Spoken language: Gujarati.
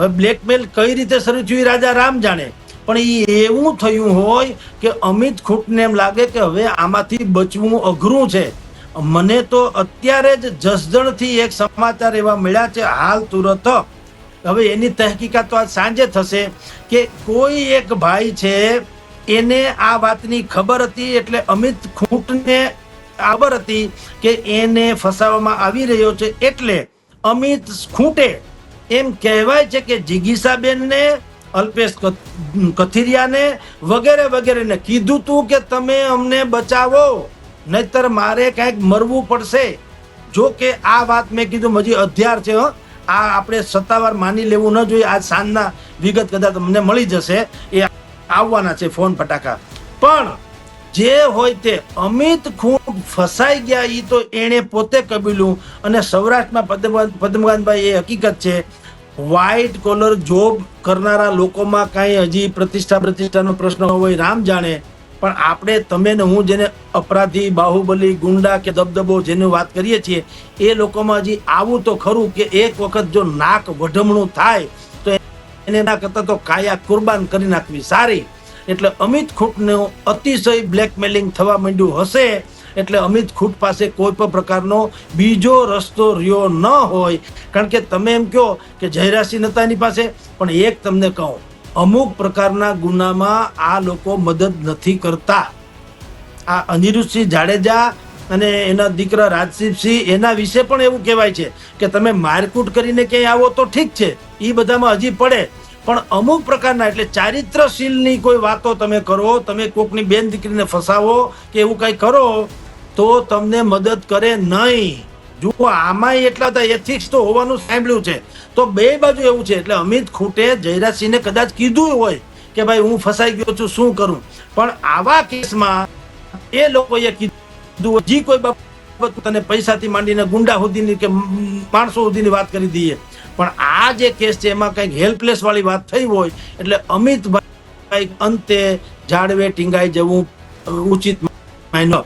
હવે બ્લેકમેલ કઈ રીતે શરૂ થયું રાજા રામ જાણે, પણ એ એવું થયું હોય કે અમિત ખૂંટને એમ લાગે કે હવે આમાંથી બચવું અઘરું છે. મને તો અત્યારે જ જસદણથી એક સમાચાર એવા મળ્યા છે હાલ તુરત, હવે એની તહકીકાત તો આજ સાંજે થશે, કે કોઈ એક ભાઈ છે એને આ વાતની ખબર હતી, એટલે અમિત ખૂંટને ખબર હતી કે એને ફસાવવામાં આવી રહ્યો છે, એટલે અમિત ખૂંટે એમ કહેવાય છે કે જિગીસાબેનને, અલ્પેશ કથિરિયાને વગેરે વગેરેને કીધું તું કે તમે અમને બચાવો, નહીતર મારે કંઈક મરવું પડશે. જો કે આ વાત મેં કીધું હજી અધ્યાર છે, આ આપણે સત્તાવાર માની લેવું ન જોઈએ. આજ સાંજના વિગત કદાચ તમને મળી જશે, એ આવવાના છે ફોન ફટાકા. પણ જે હોય તે અમિત ખૂંટ ફસાઈ ગયા એ તો એણે પોતે કબીલું, અને સૌરાષ્ટ્રમાં પદ્મકાંતભાઈ એ હકીકત છે વ્હાઇટ કોલર જોબ કરનારા લોકોમાં કાંઈ હજી પ્રતિષ્ઠાનો પ્રશ્ન હોય રામ જાણે, પણ આપણે તમે ને હું જેને અપરાધી, બાહુબલી, ગુંડા કે દબદબો જેની વાત કરીએ છીએ એ લોકોમાં હજી આવું તો ખરું કે એક વખત જો નાક વઢમણું થાય તો એને ના કરતા તો કાયા કુરબાન કરી નાખવી સારી. એટલે અમિત ખૂંટનું અતિશય બ્લેકમેલિંગ થવા માંડ્યું હશે, એટલે અમિત ખૂંટ પાસે કોઈ પણ પ્રકારનો બીજો રસ્તો રહ્યો ન હોય. કારણ કે તમે એમ કહો કે જયરાજસિંહ નતા એની પાસે, પણ એક તમને કહું, અમુક પ્રકારના ગુનામાં આ લોકો મદદ નથી કરતા. આ અનિરુદ્ધસિંહ જાડેજા અને એના દીકરા રાજદીપસિંહ એના વિશે પણ એવું કહેવાય છે કે તમે મારકૂટ કરીને ક્યાંય આવો તો ઠીક છે, એ બધામાં હજી પડે, પણ અમુક પ્રકારના એટલે ચારિત્રશીલની કોઈ વાતો તમે કરો, તમે કોકની બેન દીકરીને ફસાવો કે એવું કંઈ કરો તો તમને મદદ કરે નહીં. જુઓ આમાં એટલા બધા એથિક્સ તો હોવાનું સાંભળ્યું છે, તો બે બાજુ એવું છે. એટલે અમિત ખૂંટે જયરાજસિંહને કદાચ કીધું હોય કે ભાઈ હું ફસાઈ ગયો છું શું કરું, પણ આવા કેસમાં એ લોકોએ કીધું હજી કોઈ બાબત તને પૈસાથી માંડીને ગુંડા સુધીની કે માણસો સુધીની વાત કરી દઈએ, પણ આ જે કેસ છે એમાં કંઈક હેલ્પલેસ વાળી વાત થઈ હોય, એટલે અમિતભાઈ અંતે ઝાડવે ટીંગાઈ જવું ઉચિત માન્યો.